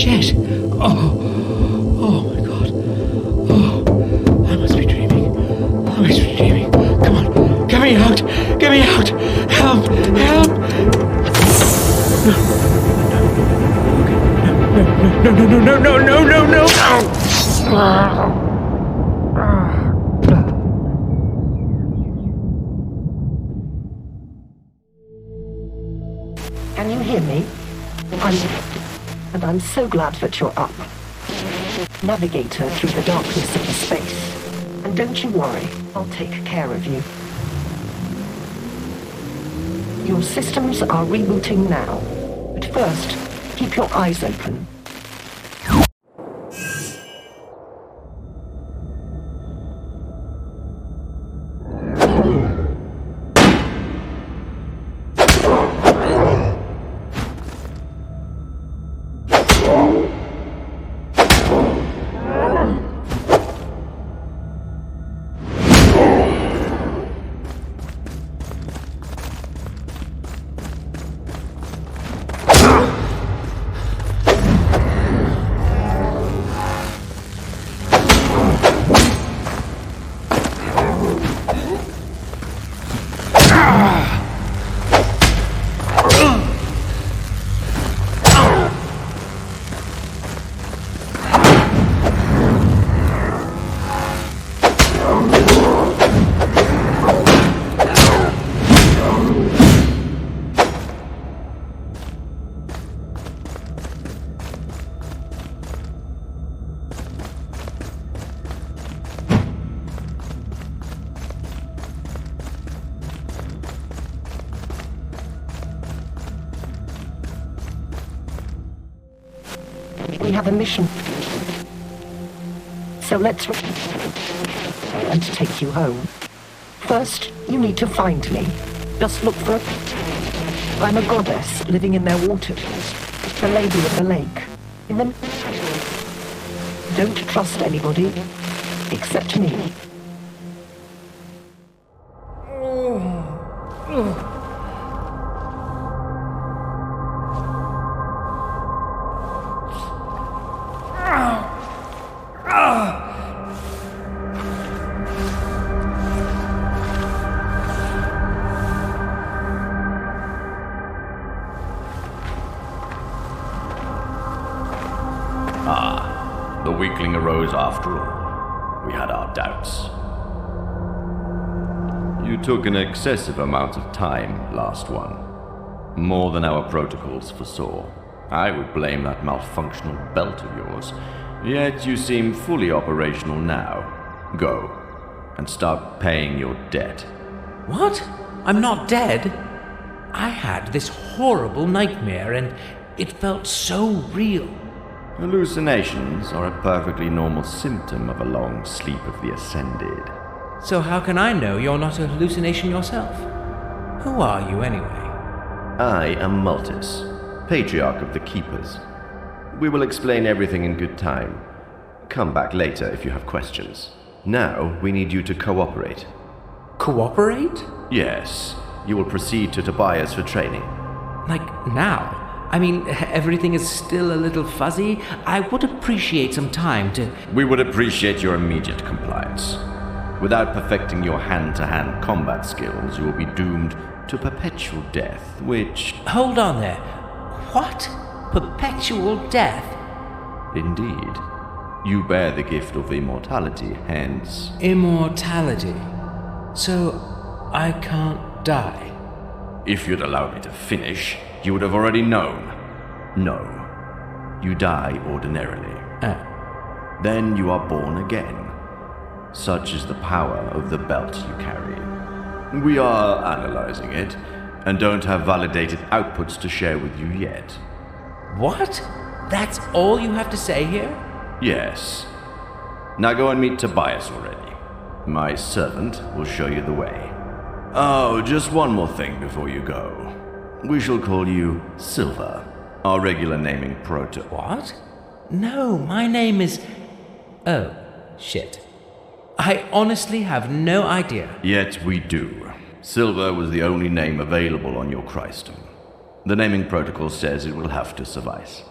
shit! Oh my god. Oh, I must be dreaming. I must be dreaming. Come on, get me out! Get me out! Help! Help! No! Can you hear me? I'm so glad that you're up. Navigator through the darkness of the space. And don't you worry, I'll take care of you. Your systems are rebooting now. But first, keep your eyes open. We have a mission. So let's and take you home. First, you need to find me. Just look for I'm a goddess living in their waters. The lady of the lake. And then don't trust anybody except me. The weakling arose after all. We had our doubts. You took an excessive amount of time, last one. More than our protocols foresaw. I would blame that malfunctional belt of yours. Yet you seem fully operational now. Go, and start paying your debt. What? I'm not dead? I had this horrible nightmare and it felt so real. Hallucinations are a perfectly normal symptom of a long sleep of the ascended. So how can I know you're not a hallucination yourself? Who are you anyway? I am Multus, Patriarch of the Keepers. We will explain everything in good time. Come back later if you have questions. Now we need you to cooperate. Cooperate? Yes. You will proceed to Tobias for training. Like now? I mean, everything is still a little fuzzy. I would appreciate some time to... We would appreciate your immediate compliance. Without perfecting your hand-to-hand combat skills, you will be doomed to perpetual death, which... Hold on there. What? Perpetual death? Indeed. You bear the gift of immortality, hence... Immortality. So, I can't die. If you'd allow me to finish, you would have already known. No. You die ordinarily. Then you are born again. Such is the power of the belt you carry. We are analyzing it, and don't have validated outputs to share with you yet. What? That's all you have to say here? Yes. Now go and meet Tobias already. My servant will show you the way. Oh, just one more thing before you go. We shall call you Silver, our regular naming proto. What? No, my name is... Oh, shit. I honestly have no idea. Yet we do. Silver was the only name available on your Christum. The naming protocol says it will have to suffice.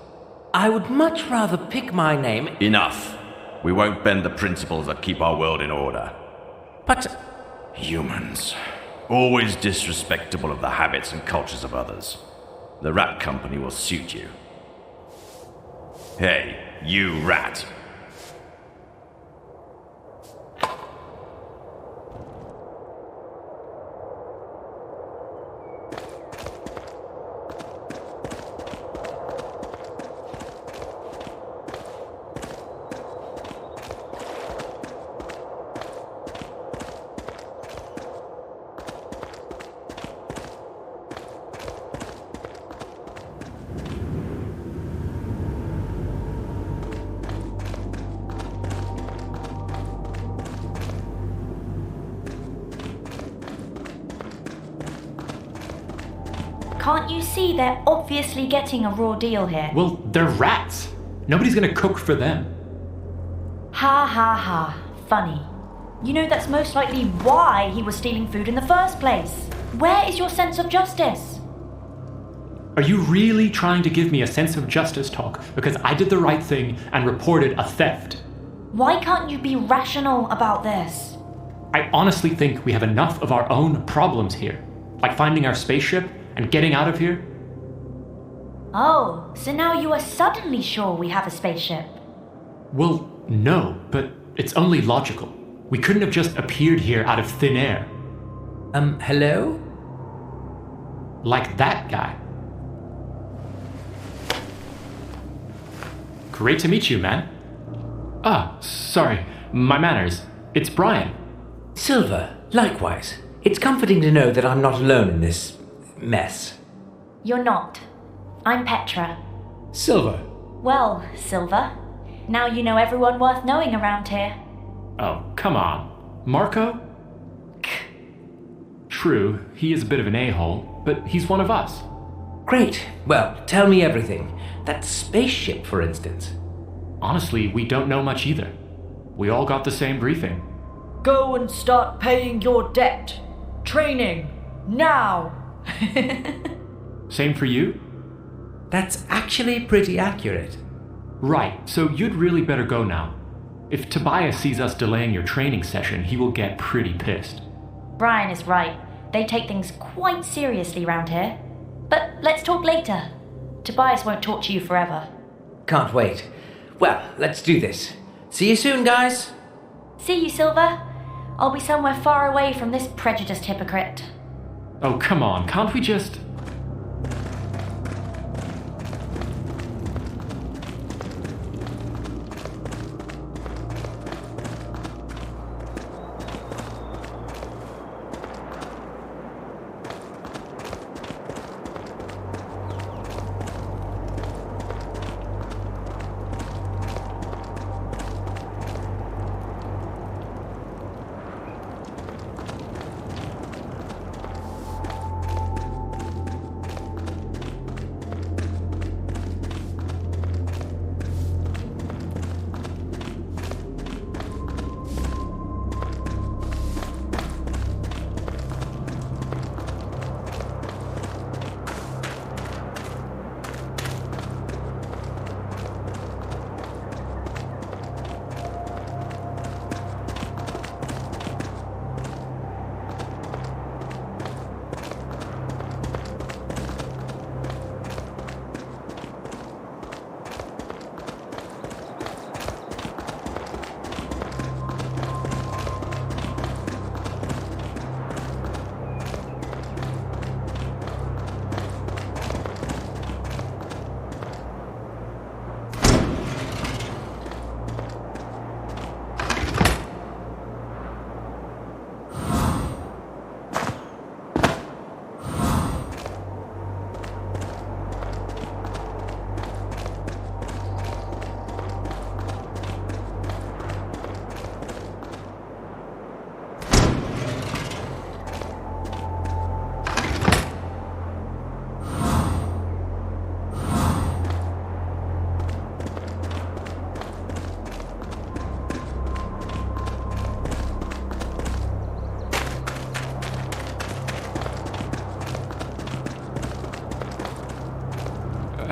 I would much rather pick my name. Enough. We won't bend the principles that keep our world in order. But Humans. Always disrespectful of the habits and cultures of others. The rat company will suit you. Hey, you rat. Can't you see they're obviously getting a raw deal here? Well, they're rats. Nobody's gonna cook for them. Ha ha ha. Funny. You know that's most likely why he was stealing food in the first place. Where is your sense of justice? Are you really trying to give me a sense of justice talk because I did the right thing and reported a theft? Why can't you be rational about this? I honestly think we have enough of our own problems here, like finding our spaceship and getting out of here. Oh, so now you are suddenly sure we have a spaceship? Well, no, but it's only logical. We couldn't have just appeared here out of thin air. Hello? Like that guy. Great to meet you, man. Ah, sorry, my manners. It's Brian. Silver, likewise. It's comforting to know that I'm not alone in this mess. You're not. I'm Petra. Silver. Well, Silver, now you know everyone worth knowing around here. Oh, come on. Marco? True, he is a bit of an a-hole, but he's one of us. Great. Well, tell me everything. That spaceship, for instance. Honestly, we don't know much either. We all got the same briefing. Go and start paying your debt. Training. Now. Same for you? That's actually pretty accurate. Right, so you'd really better go now. If Tobias sees us delaying your training session, he will get pretty pissed. Brian is right. They take things quite seriously round here. But let's talk later. Tobias won't talk to you forever. Can't wait. Well, let's do this. See you soon, guys. See you, Silver. I'll be somewhere far away from this prejudiced hypocrite. Oh, come on, can't we just...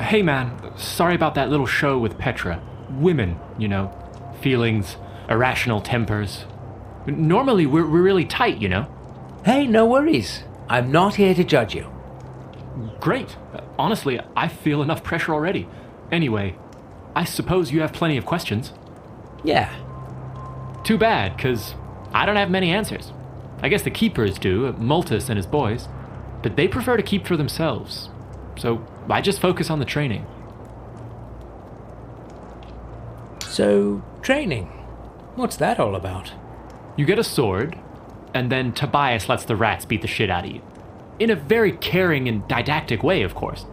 Hey man, Sorry about that little show with Petra. Women, you know. Feelings, irrational tempers. Normally, we're really tight, you know. Hey, no worries. I'm not here to judge you. Great. Honestly, I feel enough pressure already. Anyway, I suppose you have plenty of questions. Yeah. Too bad, 'cause I don't have many answers. I guess the keepers do, Multus and his boys, but they prefer to keep for themselves. So I just focus on the training. So, training. What's that all about? You get a sword, and then Tobias lets the rats beat the shit out of you. In a very caring and didactic way, of course.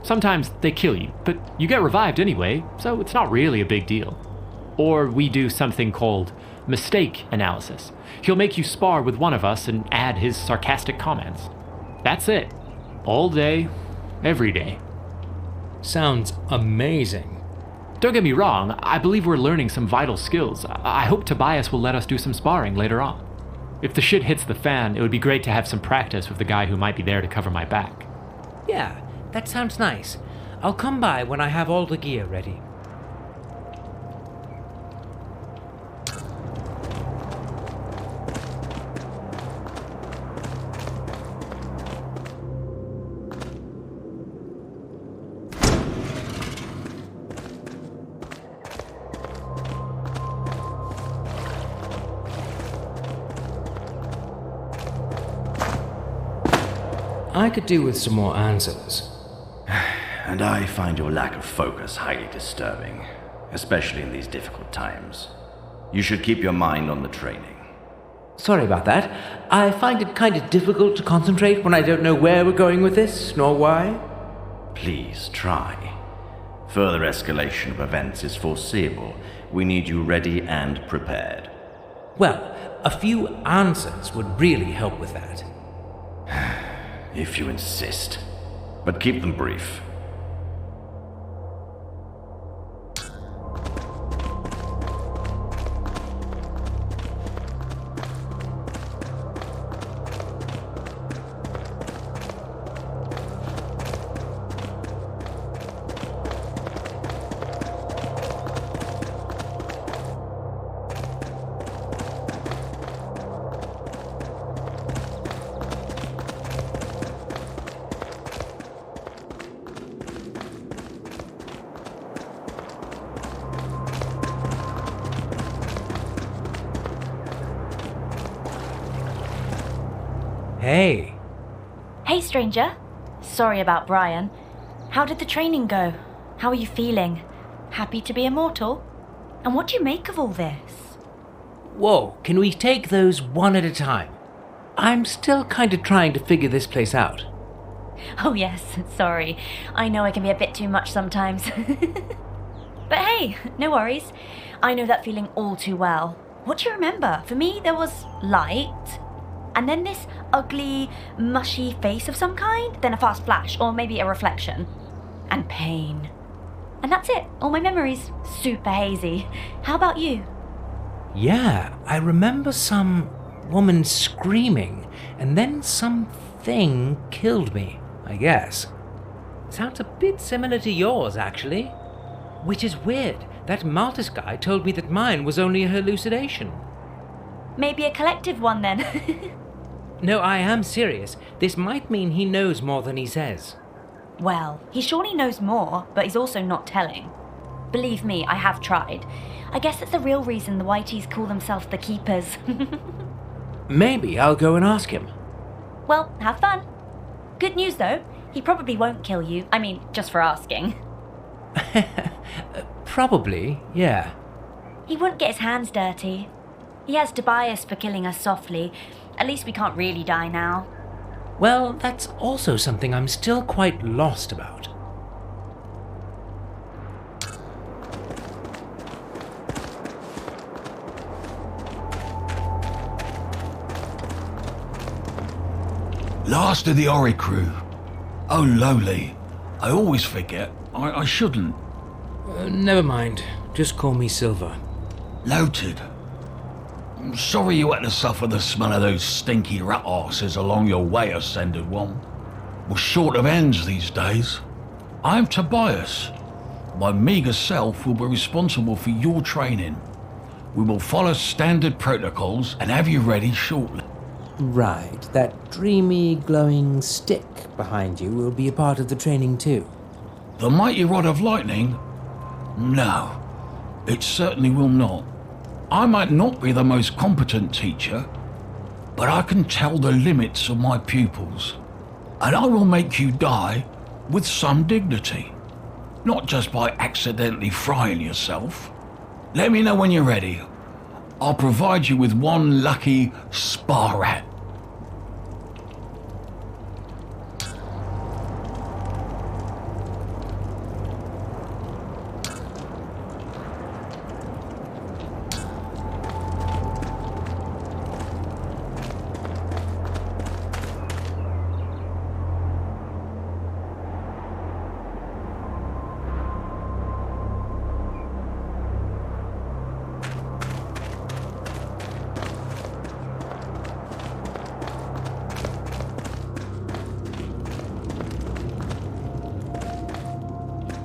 Sometimes they kill you, but you get revived anyway, so it's not really a big deal. Or we do something called mistake analysis. He'll make you spar with one of us and add his sarcastic comments. That's it. All day, every day. Sounds amazing. Don't get me wrong, I believe we're learning some vital skills. I hope Tobias will let us do some sparring later on. If the shit hits the fan, it would be great to have some practice with the guy who might be there to cover my back. Yeah, that sounds nice. I'll come by when I have all the gear ready. I could do with some more answers. And I find your lack of focus highly disturbing, especially in these difficult times. You should keep your mind on the training. Sorry about that. I find it kind of difficult to concentrate when I don't know where we're going with this, nor why. Please try. Further escalation of events is foreseeable. We need you ready and prepared. Well, a few answers would really help with that. If you insist. But keep them brief. Hey. Hey, stranger. Sorry about Brian. How did the training go? How are you feeling? Happy to be immortal? And what do you make of all this? Whoa, can we take those one at a time? I'm still kind of trying to figure this place out. Oh, yes, sorry. I know I can be a bit too much sometimes. But hey, no worries. I know that feeling all too well. What do you remember? For me, there was light, and then this ugly, mushy face of some kind, then a fast flash, or maybe a reflection, and pain. And that's it. All my memories, super hazy. How about you? Yeah, I remember some woman screaming, and then something killed me, I guess. Sounds a bit similar to yours, actually. Which is weird. That Maltus guy told me that mine was only a hallucination. Maybe a collective one then. No, I am serious. This might mean he knows more than he says. Well, he surely knows more, but he's also not telling. Believe me, I have tried. I guess that's the real reason the Whiteys call themselves the Keepers. Maybe I'll go and ask him. Well, have fun. Good news though, he probably won't kill you. I mean, just for asking. Probably, yeah. He wouldn't get his hands dirty. He has Tobias for killing us softly. At least we can't really die now. Well, that's also something I'm still quite lost about. Last of the Oricru. Oh, lowly. I always forget. I shouldn't. Never mind. Just call me Silver. Noted. I'm sorry you had to suffer the smell of those stinky rat arses along your way, Ascended One. We're short of ends these days. I'm Tobias. My meagre self will be responsible for your training. We will follow standard protocols and have you ready shortly. Right, that dreamy, glowing stick behind you will be a part of the training too. The mighty rod of lightning? No, it certainly will not. I might not be the most competent teacher, but I can tell the limits of my pupils, and I will make you die with some dignity, not just by accidentally frying yourself. Let me know when you're ready. I'll provide you with one lucky spa rat.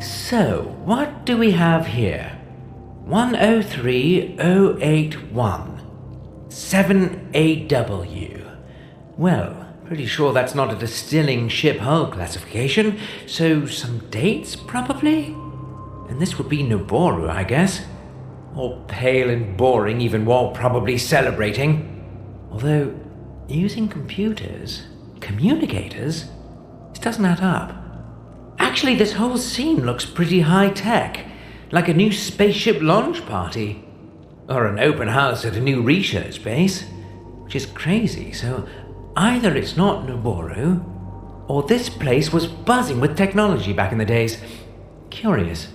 So, what do we have here? 103081. 7AW. Well, pretty sure that's not a distilling ship hull classification, so some dates, probably? And this would be Noboru, I guess. All pale and boring even while probably celebrating. Although, using communicators, this doesn't add up. Actually, this whole scene looks pretty high-tech, like a new spaceship launch party. Or an open house at a new research base, which is crazy, so either it's not Noboru, or this place was buzzing with technology back in the days. Curious.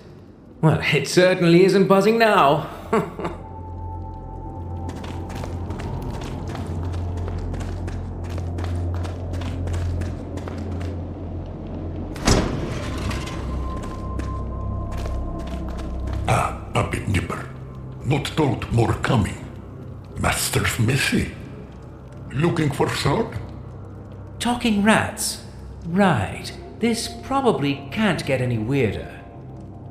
Well, it certainly isn't buzzing now. A bit nipper. Not told more coming. Master's messy. Looking for sword? Talking rats. Right. This probably can't get any weirder.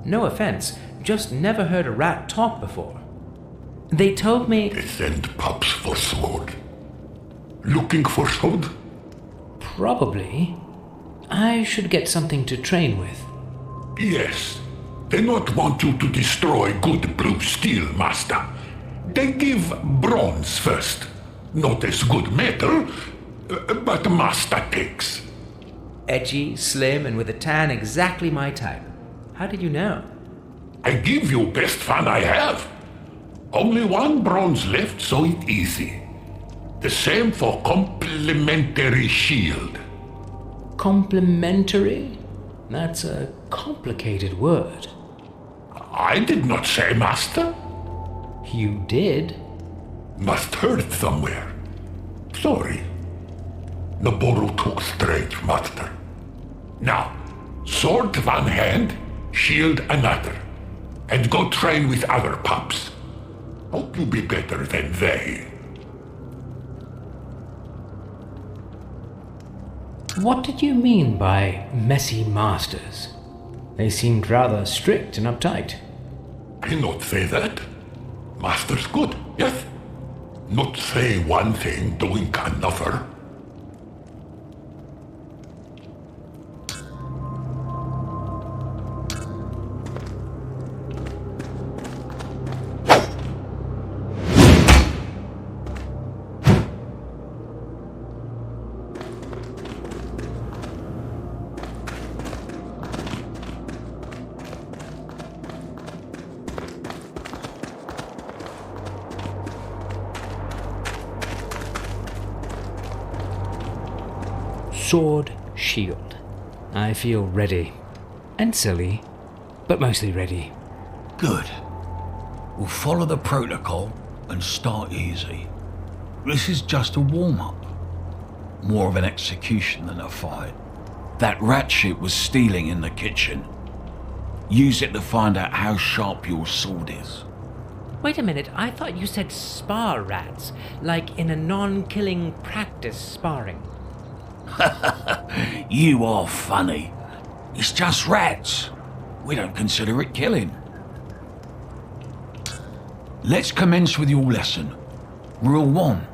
No offense, just never heard a rat talk before. They told me... They send pups for sword. Looking for sword? Probably. I should get something to train with. Yes. They not want you to destroy good blue steel, master. They give bronze first. Not as good metal, but master takes. Edgy, slim, and with a tan exactly my type. How did you know? I give you best fun I have. Only one bronze left, so it easy. The same for complimentary shield. Complimentary? That's a complicated word. I did not say, master. You did? Must heard somewhere. Sorry. Noboru talk straight, master. Now, sword one hand, shield another. And go train with other pups. Hope you be better than they. What did you mean by messy masters? They seemed rather strict and uptight. I not say that. Master's good, yes? Not say one thing, doing another. Sword, shield. I feel ready. And silly, but mostly ready. Good. We'll follow the protocol and start easy. This is just a warm-up. More of an execution than a fight. That rat shit was stealing in the kitchen. Use it to find out how sharp your sword is. Wait a minute, I thought you said spar rats, like in a non-killing practice sparring. You are funny. It's just rats. we don't consider it killing. Let's commence with your lesson. Rule 1.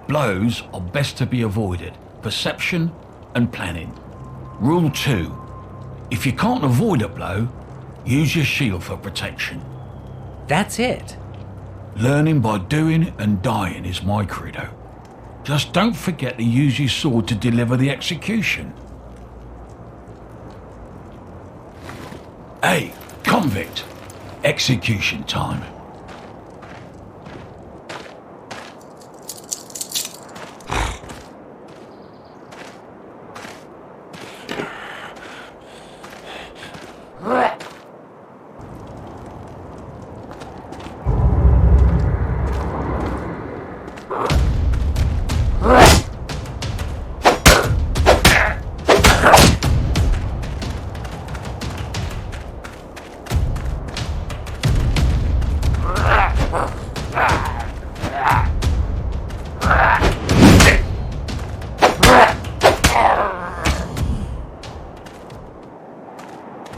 Blows are best to be avoided. Perception and planning. Rule 2. If you can't avoid a blow, use your shield for protection. That's it. Learning by doing and dying is my credo. Just don't forget to use your sword to deliver the execution. Hey, convict! Execution time.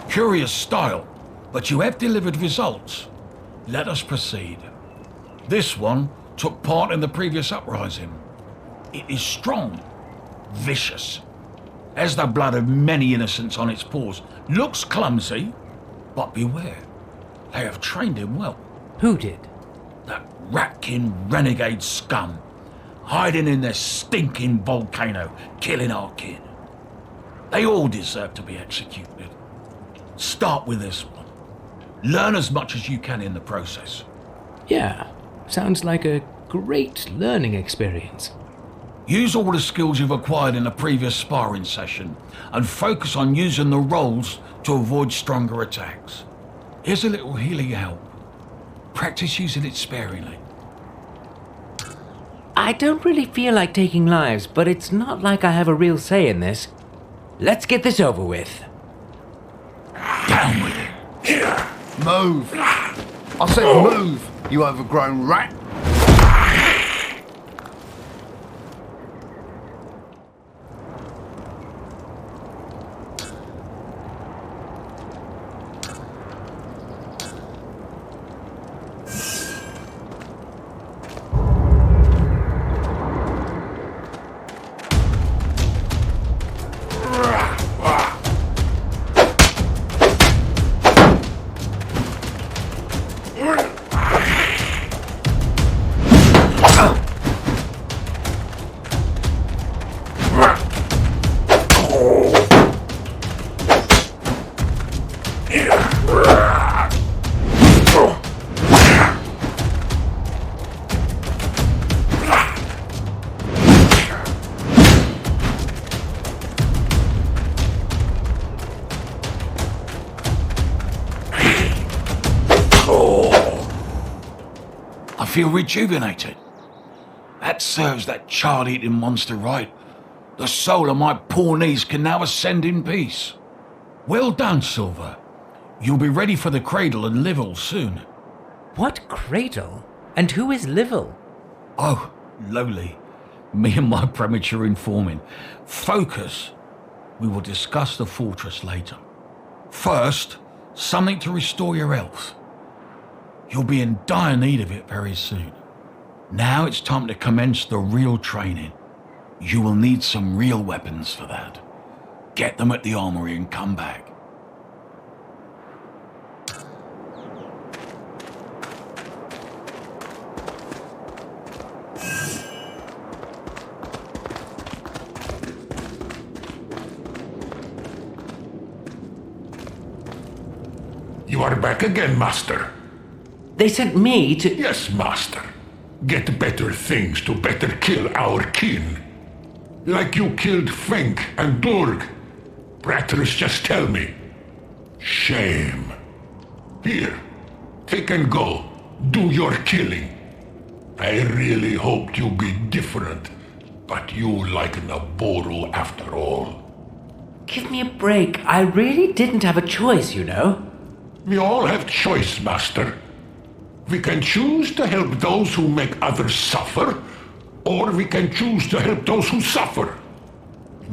Curious style, but you have delivered results. Let us proceed. This one took part in the previous uprising. It is strong, vicious, has the blood of many innocents on its paws, looks clumsy, but beware, they have trained him well. Who did? That ratkin renegade scum, hiding in their stinking volcano, killing our kin. They all deserve to be executed. Start with this one. Learn as much as you can in the process. Yeah, sounds like a great learning experience. Use all the skills you've acquired in the previous sparring session and focus on using the rolls to avoid stronger attacks. Here's a little healing help. Practice using it sparingly. I don't really feel like taking lives, but it's not like I have a real say in this. Let's get this over with. Down with it. Move! I said move, you overgrown rat! I feel rejuvenated. That serves that child-eating monster right. The soul of my poor knees can now ascend in peace. Well done, Silver. You'll be ready for the cradle and Livel soon. What cradle? And who is Livel? Oh, lowly. Me and my premature informing. Focus. We will discuss the fortress later. First, something to restore your health. You'll be in dire need of it very soon. Now it's time to commence the real training. You will need some real weapons for that. Get them at the armory and come back. You are back again, Master. They sent me to... Yes, Master. Get better things to better kill our kin. Like you killed Fink and Durg. Pratters just tell me. Shame. Here, take and go. Do your killing. I really hoped you'd be different, but you like Naboru after all. Give me a break. I really didn't have a choice, you know. We all have choice, Master. We can choose to help those who make others suffer, or we can choose to help those who suffer.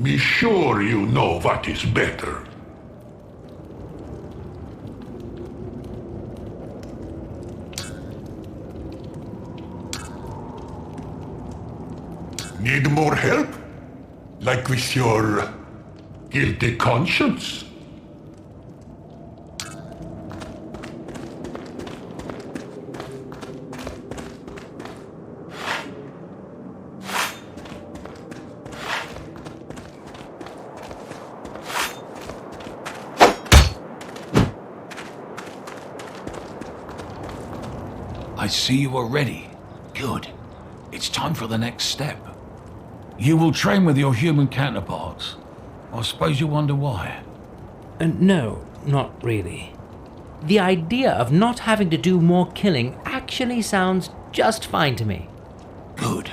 Be sure you know what is better. Need more help? Like with your guilty conscience? I see you are ready. Good. It's time for the next step. You will train with your human counterparts. I suppose you wonder why. No, not really. The idea of not having to do more killing actually sounds just fine to me. Good.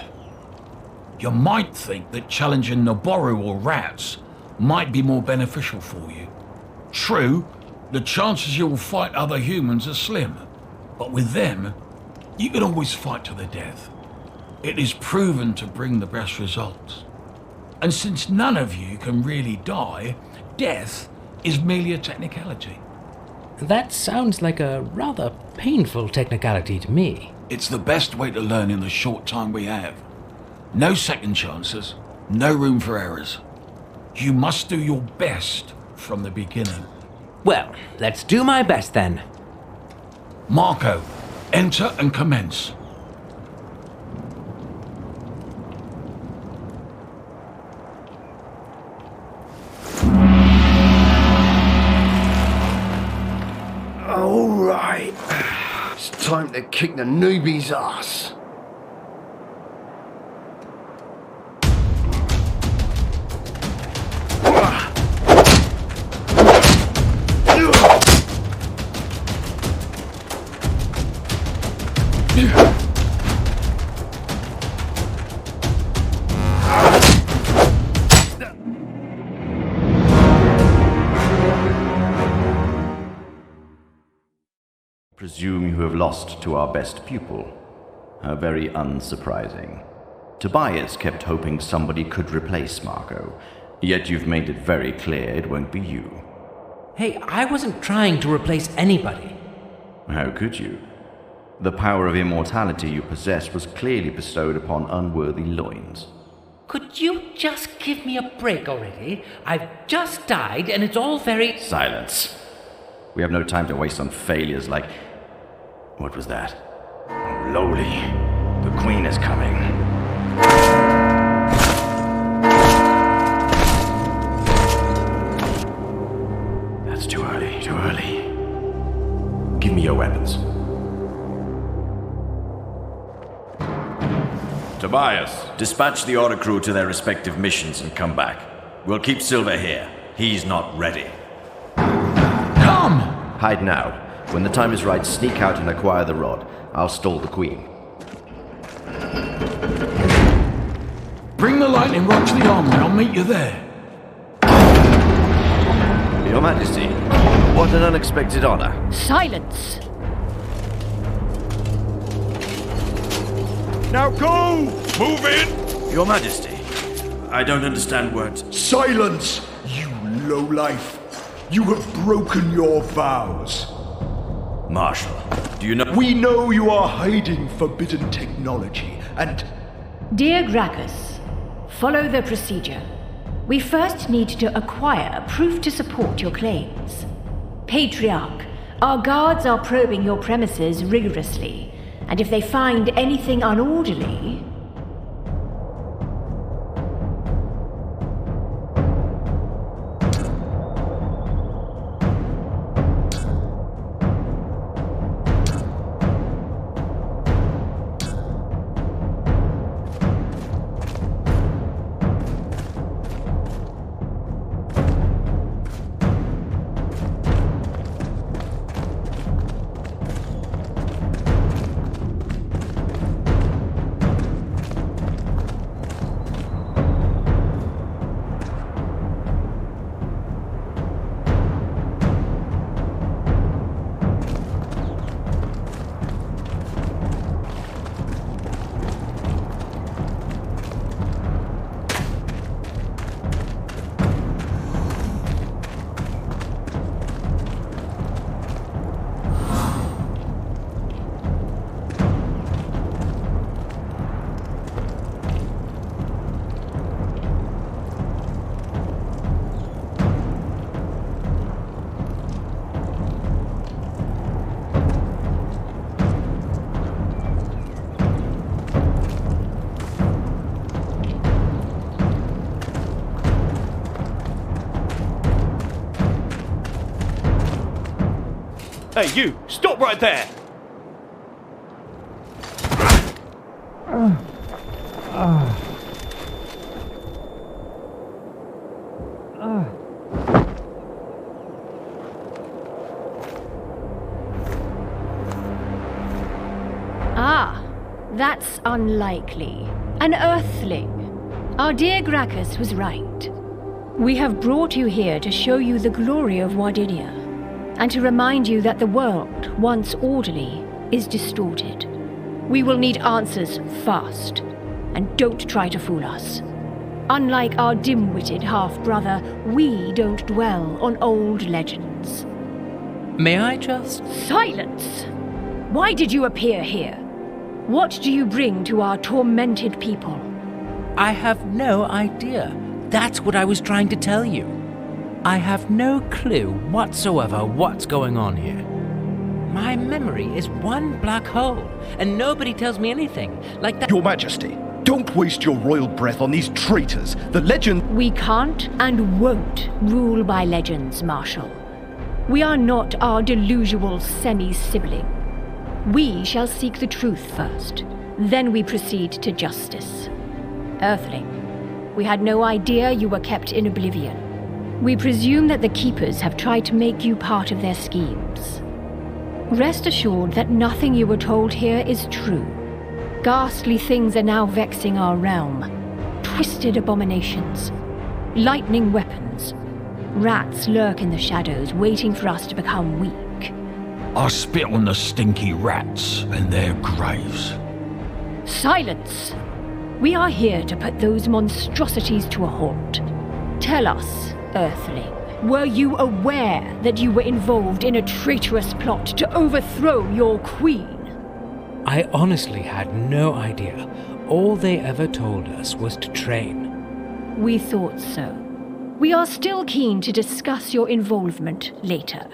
You might think that challenging Naboru or rats might be more beneficial for you. True, the chances you will fight other humans are slim, but with them, you can always fight to the death. It is proven to bring the best results. And since none of you can really die, death is merely a technicality. That sounds like a rather painful technicality to me. It's the best way to learn in the short time we have. No second chances, no room for errors. You must do your best from the beginning. Well, let's do my best then. Marco, enter and commence. Alright. It's time to kick the newbie's ass. Presume you have lost to our best pupil. How very unsurprising. Tobias kept hoping somebody could replace Marco, yet you've made it very clear it won't be you. Hey, I wasn't trying to replace anybody. How could you? The power of immortality you possess was clearly bestowed upon unworthy loins. Could you just give me a break already? I've just died and it's all very... Silence. We have no time to waste on failures like... What was that? Oh, lowly. The Queen is coming. That's too early, too early. Give me your weapons. Tobias, dispatch the Oricru to their respective missions and come back. We'll keep Silver here. He's not ready. Come! Hide now. When the time is right, sneak out and acquire the rod. I'll stall the Queen. Bring the lightning rod to the armory. I'll meet you there. Your Majesty, what an unexpected honor. Silence! Now go! Move in! Your Majesty, I don't understand words. Silence, you lowlife! You have broken your vows. Marshal, do you know... We know you are hiding forbidden technology, and... Dear Gracchus, follow the procedure. We first need to acquire proof to support your claims. Patriarch, our guards are probing your premises rigorously, and if they find anything unorderly... Hey, you! Stop right there! Ah, that's unlikely. An Earthling. Our dear Gracchus was right. We have brought you here to show you the glory of Wardinia, and to remind you that the world, once orderly, is distorted. We will need answers fast, and don't try to fool us. Unlike our dim-witted half-brother, we don't dwell on old legends. May I just... Silence! Why did you appear here? What do you bring to our tormented people? I have no idea. That's what I was trying to tell you. I have no clue whatsoever what's going on here. My memory is one black hole, and nobody tells me anything like that. Your Majesty, don't waste your royal breath on these traitors. The legend... We can't and won't rule by legends, Marshal. We are not our delusional semi-sibling. We shall seek the truth first, then we proceed to justice. Earthling, we had no idea you were kept in oblivion. We presume that the Keepers have tried to make you part of their schemes. Rest assured that nothing you were told here is true. Ghastly things are now vexing our realm. Twisted abominations. Lightning weapons. Rats lurk in the shadows, waiting for us to become weak. I spit on the stinky rats and their graves. Silence! We are here to put those monstrosities to a halt. Tell us, Earthling, were you aware that you were involved in a traitorous plot to overthrow your queen? I honestly had no idea. All they ever told us was to train. We thought so. We are still keen to discuss your involvement later.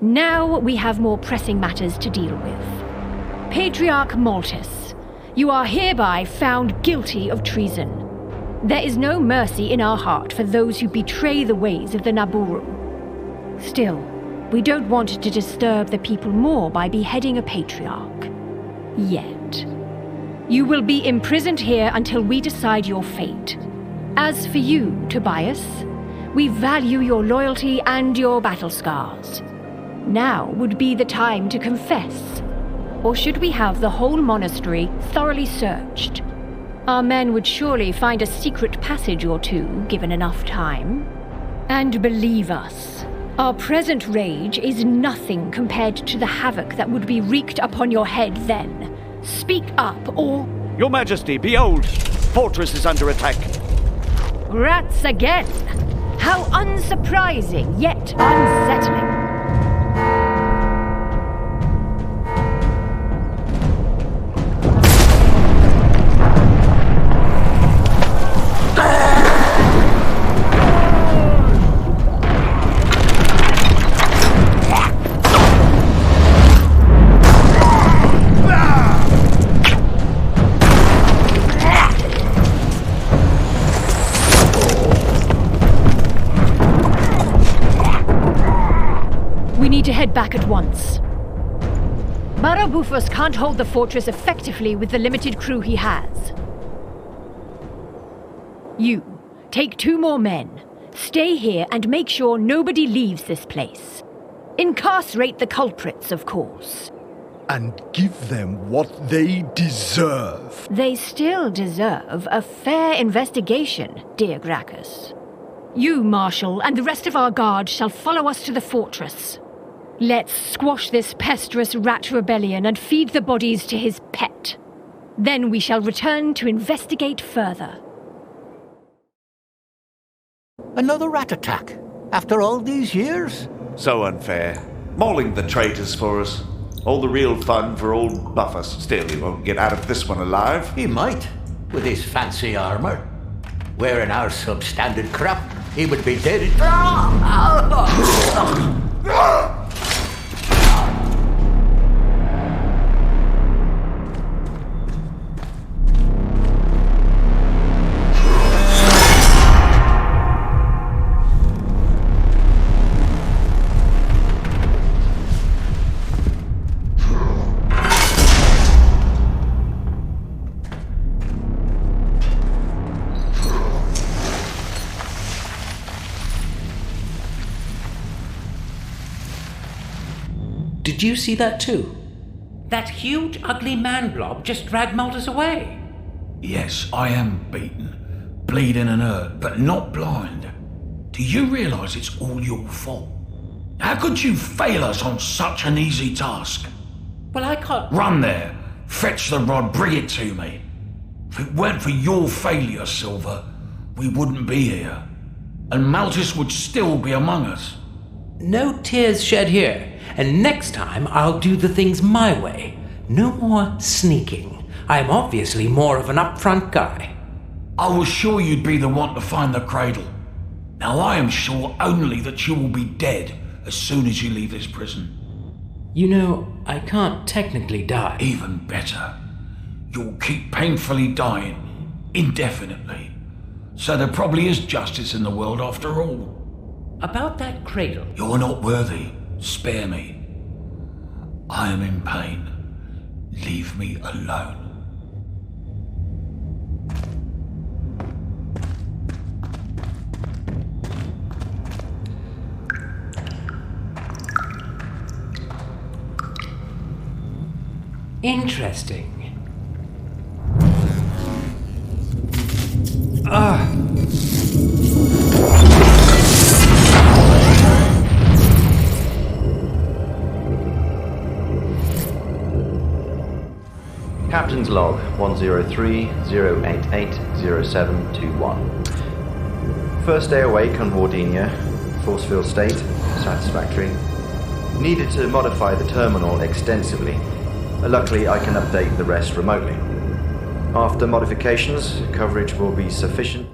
Now we have more pressing matters to deal with. Patriarch Maltus, you are hereby found guilty of treason. There is no mercy in our heart for those who betray the ways of the Naburu. Still, we don't want to disturb the people more by beheading a patriarch. Yet. You will be imprisoned here until we decide your fate. As for you, Tobias, we value your loyalty and your battle scars. Now would be the time to confess. Or should we have the whole monastery thoroughly searched? Our men would surely find a secret passage or two, given enough time. And believe us, our present rage is nothing compared to the havoc that would be wreaked upon your head then. Speak up, or... Your Majesty, behold! Fortress is under attack. Rats again! How unsurprising, yet unsettling. To head back at once. Barabufus can't hold the fortress effectively with the limited crew he has. You, take 2 more men. Stay here and make sure nobody leaves this place. Incarcerate the culprits, of course. And give them what they deserve. They still deserve a fair investigation, dear Gracchus. You, Marshal, and the rest of our guard shall follow us to the fortress. Let's squash this pesteous rat rebellion and feed the bodies to his pet. Then we shall return to investigate further. Another rat attack? After all these years? So unfair. Mauling the traitors for us. All the real fun for old Buffus. Still, he won't get out of this one alive. He might, with his fancy armor. Wearing our substandard crap, he would be dead. Did you see that too? That huge, ugly man blob just dragged Malthus away. Yes, I am beaten, bleeding and hurt, but not blind. Do you realise it's all your fault? How could you fail us on such an easy task? Well, I can't... Run there, fetch the rod, bring it to me. If it weren't for your failure, Silver, we wouldn't be here. And Malthus would still be among us. No tears shed here. And next time, I'll do the things my way. No more sneaking. I'm obviously more of an upfront guy. I was sure you'd be the one to find the cradle. Now I am sure only that you will be dead as soon as you leave this prison. You know, I can't technically die. Even better. You'll keep painfully dying, indefinitely. So there probably is justice in the world after all. About that cradle... You're not worthy. Spare me. I am in pain. Leave me alone. Interesting. Captain's log 103-088-0721. First day awake on Wardinia. Force field state, satisfactory. Needed to modify the terminal extensively. Luckily, I can update the rest remotely. After modifications, coverage will be sufficient.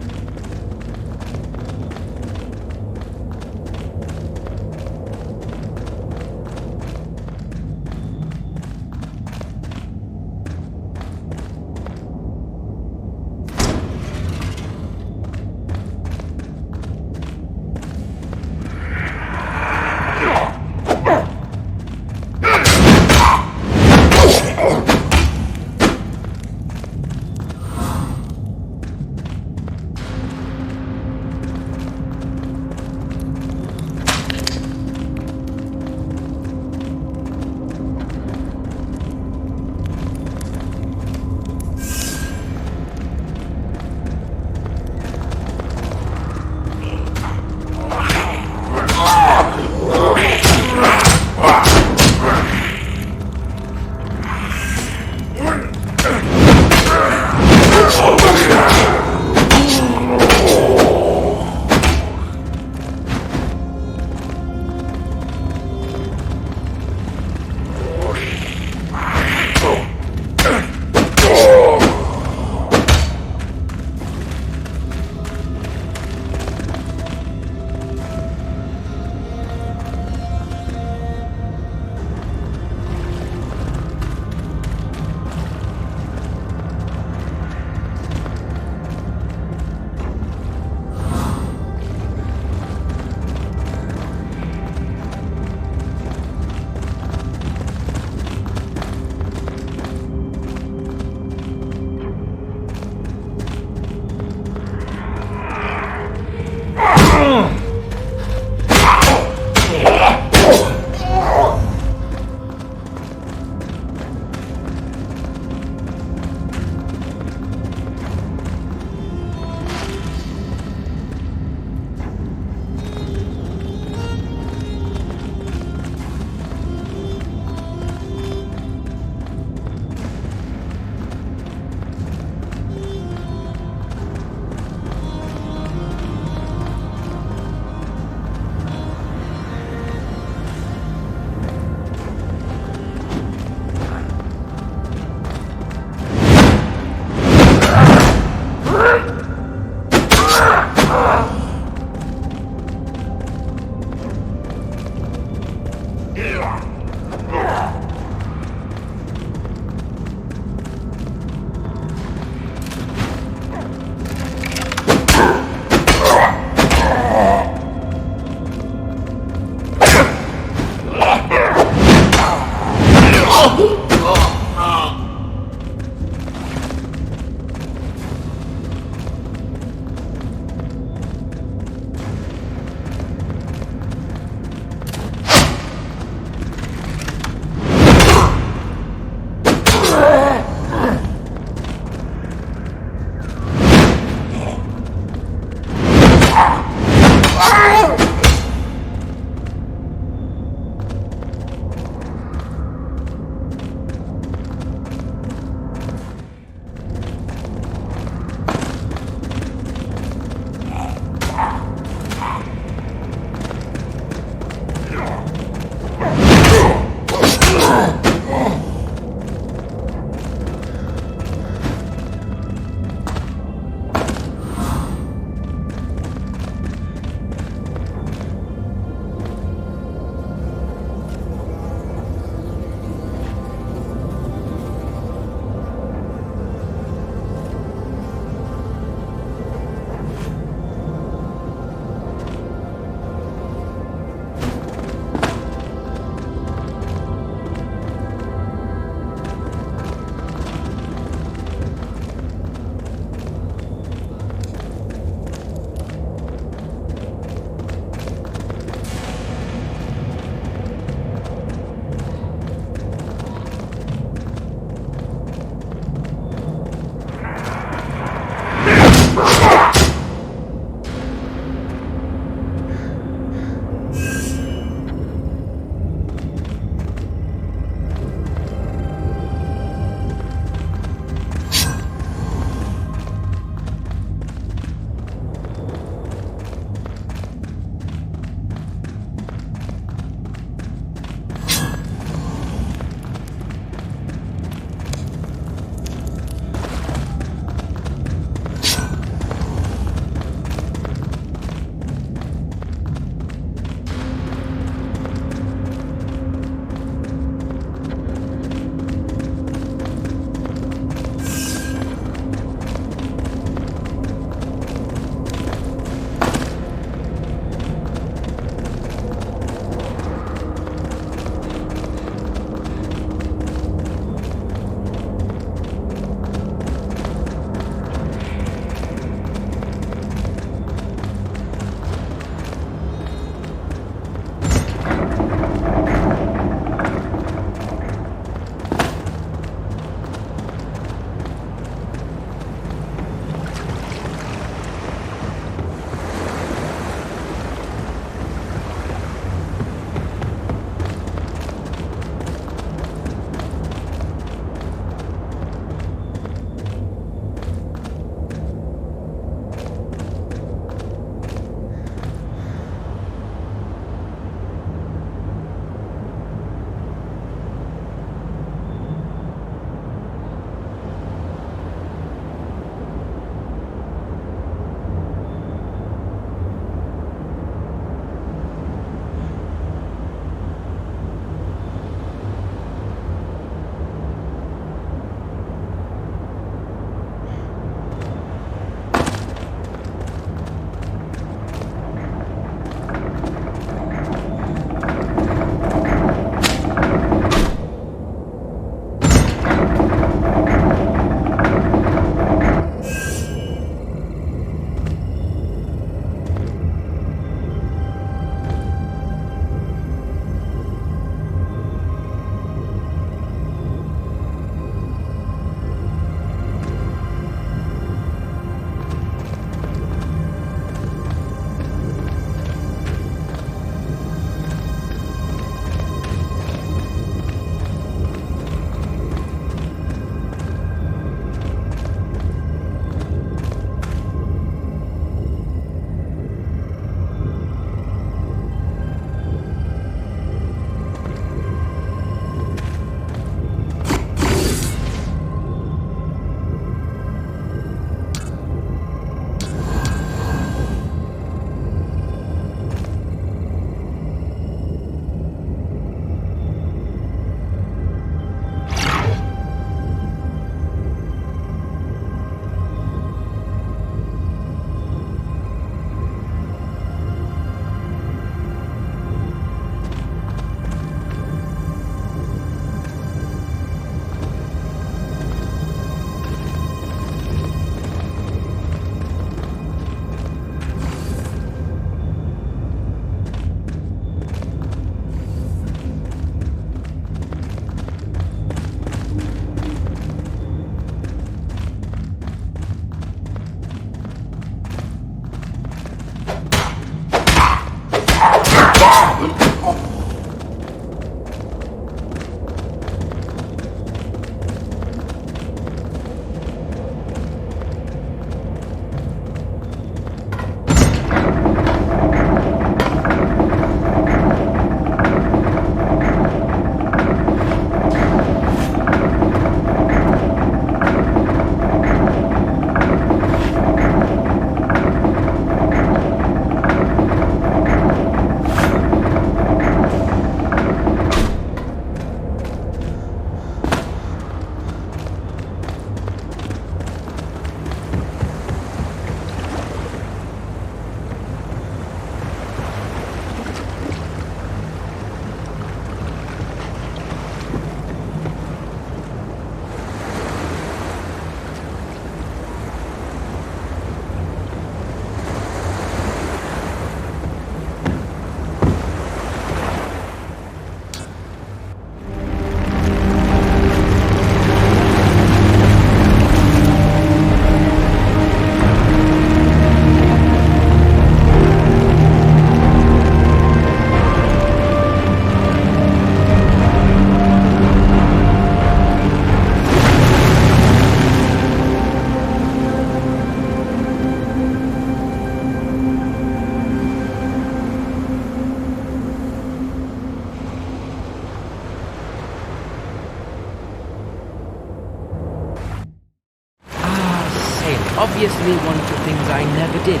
obviously one of the things I never did.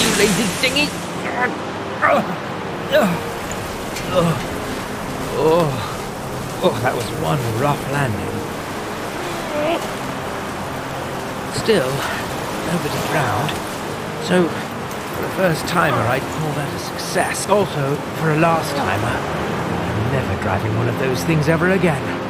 You lazy dingy! Oh, that was one rough landing. Still, nobody drowned. So, for a first timer, I'd call that a success. Also, for a last timer, I'm never driving one of those things ever again.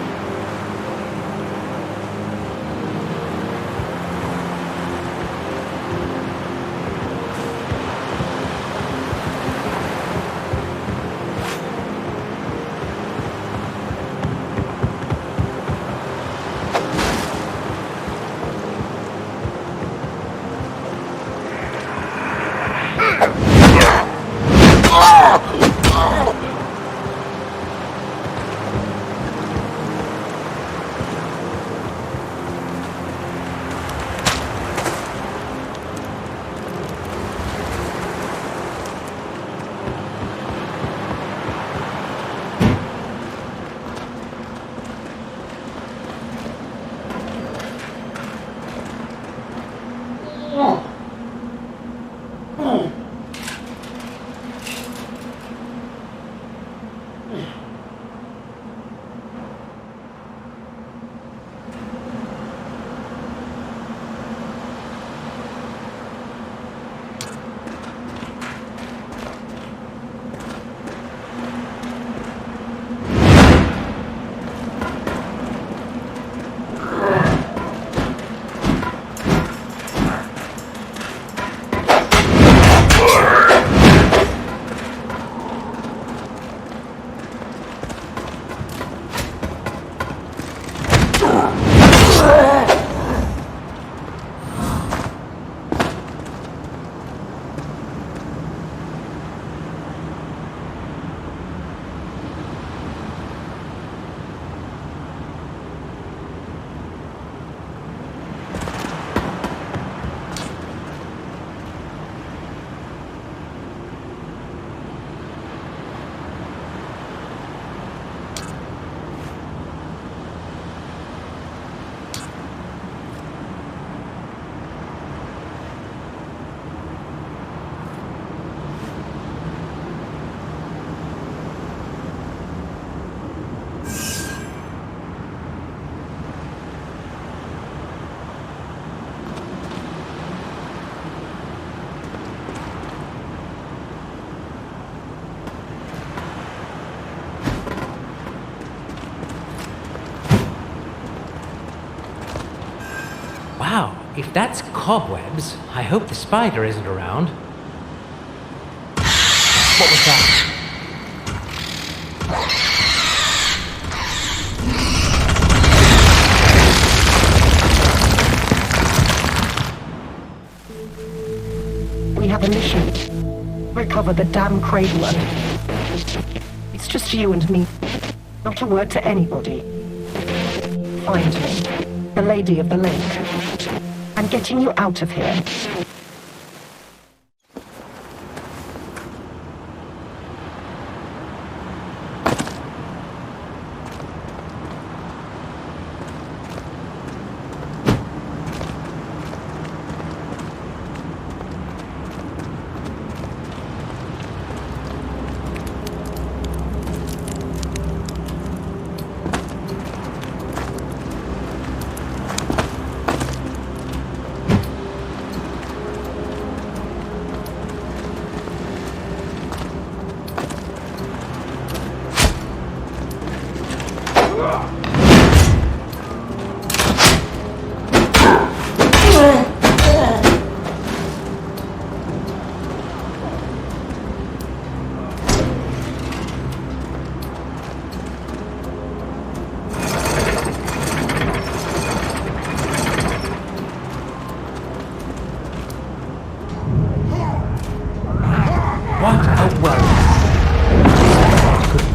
Wow, if that's cobwebs, I hope the spider isn't around. What was that? We have a mission. Recover the damn cradle. It's just you and me. Not a word to anybody. Find me. The Lady of the Lake. I'm getting you out of here.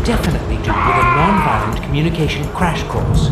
Definitely do with a non-violent communication crash course.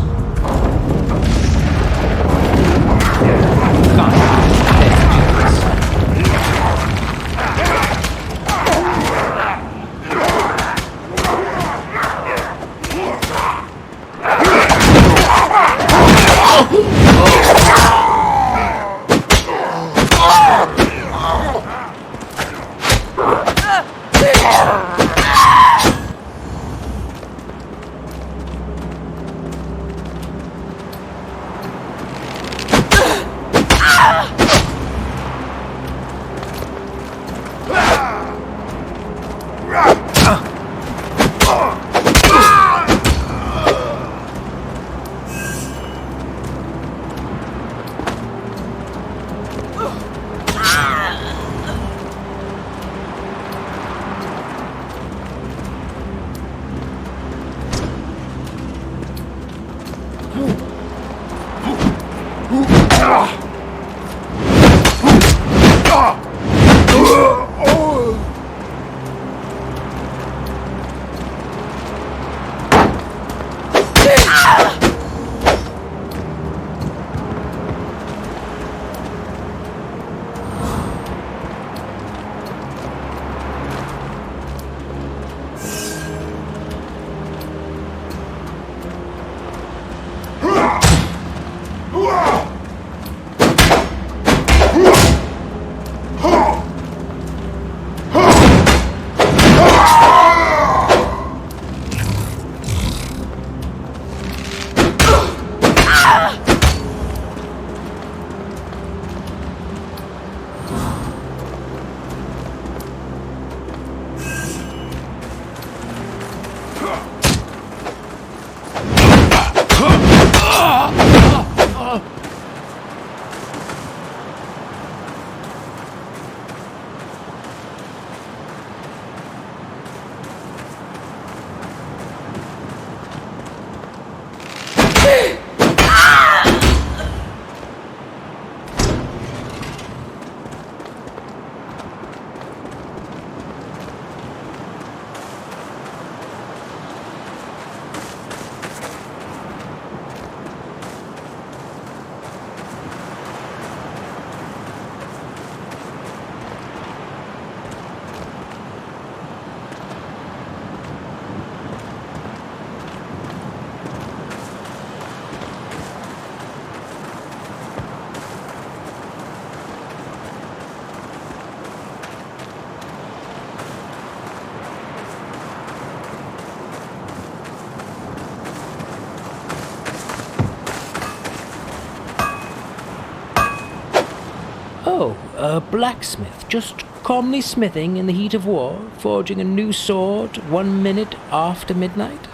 Oh, a blacksmith, just calmly smithing in the heat of war, forging a new sword 1 minute after midnight?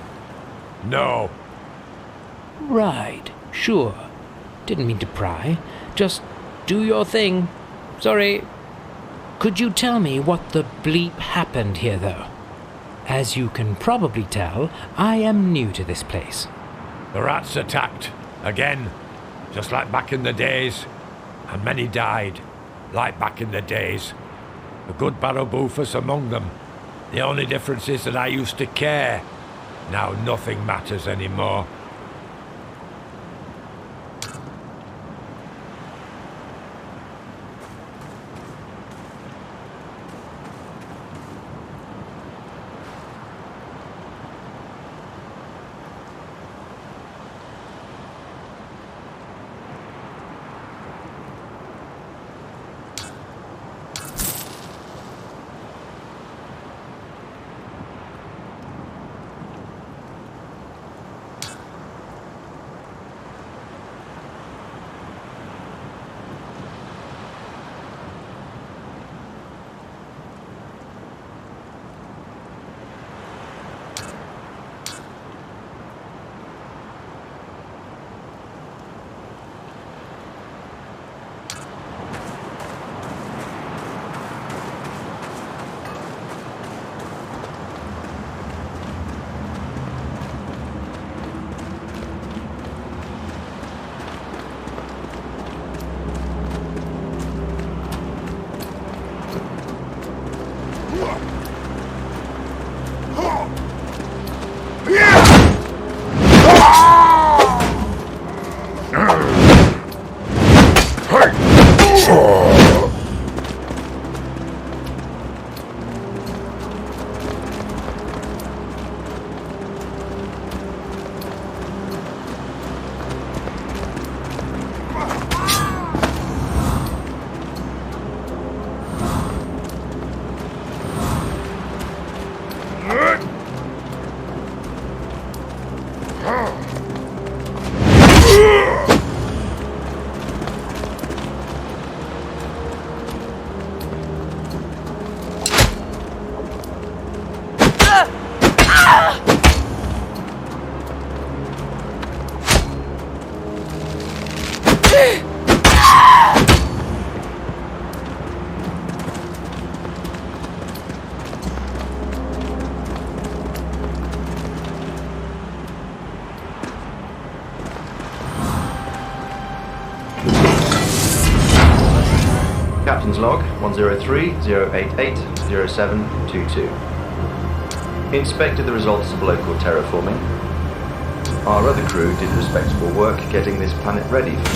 No. Right, sure. Didn't mean to pry. Just do your thing. Sorry. Could you tell me what the bleep happened here, though? As you can probably tell, I am new to this place. The rats attacked. Again. Just like back in the days. And many died. Like back in the days. A good Barabufus among them. The only difference is that I used to care. Now nothing matters anymore. Captain's log 103-088-0722. Inspected the results of local terraforming. Our other crew did respectable work getting this planet ready for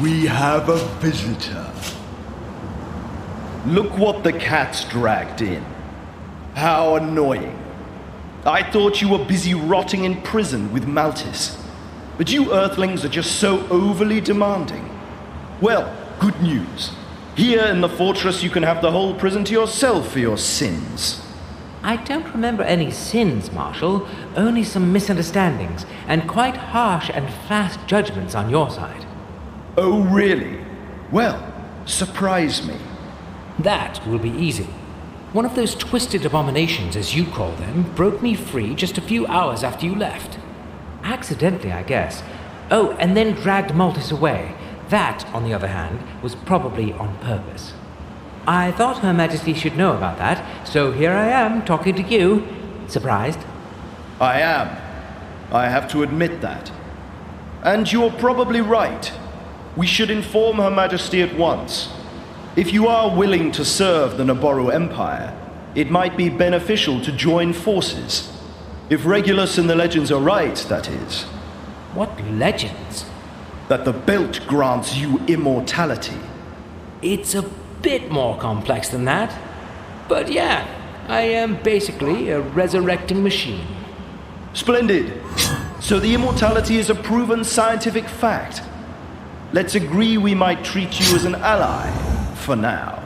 We have a visitor. Look what the cat's dragged in. How annoying. I thought you were busy rotting in prison with Maltis. But you Earthlings are just so overly demanding. Well, good news. Here in the fortress you can have the whole prison to yourself for your sins. I don't remember any sins, Marshal. Only some misunderstandings, and quite harsh and fast judgments on your side. Oh, really? Well, surprise me. That will be easy. One of those twisted abominations, as you call them, broke me free just a few hours after you left. Accidentally, I guess. Oh, and then dragged Maltis away. That, on the other hand, was probably on purpose. I thought Her Majesty should know about that, so here I am, talking to you. Surprised? I am. I have to admit that. And you're probably right. We should inform Her Majesty at once. If you are willing to serve the Naboru Empire, it might be beneficial to join forces. If Regulus and the legends are right, that is. What legends? That the belt grants you immortality. It's a bit more complex than that. But yeah, I am basically a resurrecting machine. Splendid. So the immortality is a proven scientific fact. Let's agree we might treat you as an ally, for now.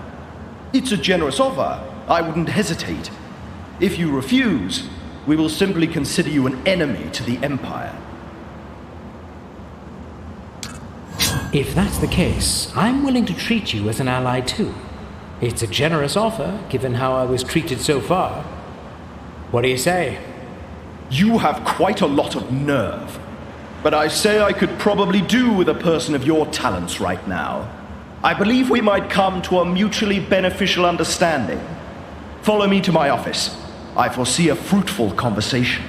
It's a generous offer. I wouldn't hesitate. If you refuse, we will simply consider you an enemy to the Empire. If that's the case, I'm willing to treat you as an ally too. It's a generous offer, given how I was treated so far. What do you say? You have quite a lot of nerve. But I say I could probably do with a person of your talents right now. I believe we might come to a mutually beneficial understanding. Follow me to my office. I foresee a fruitful conversation.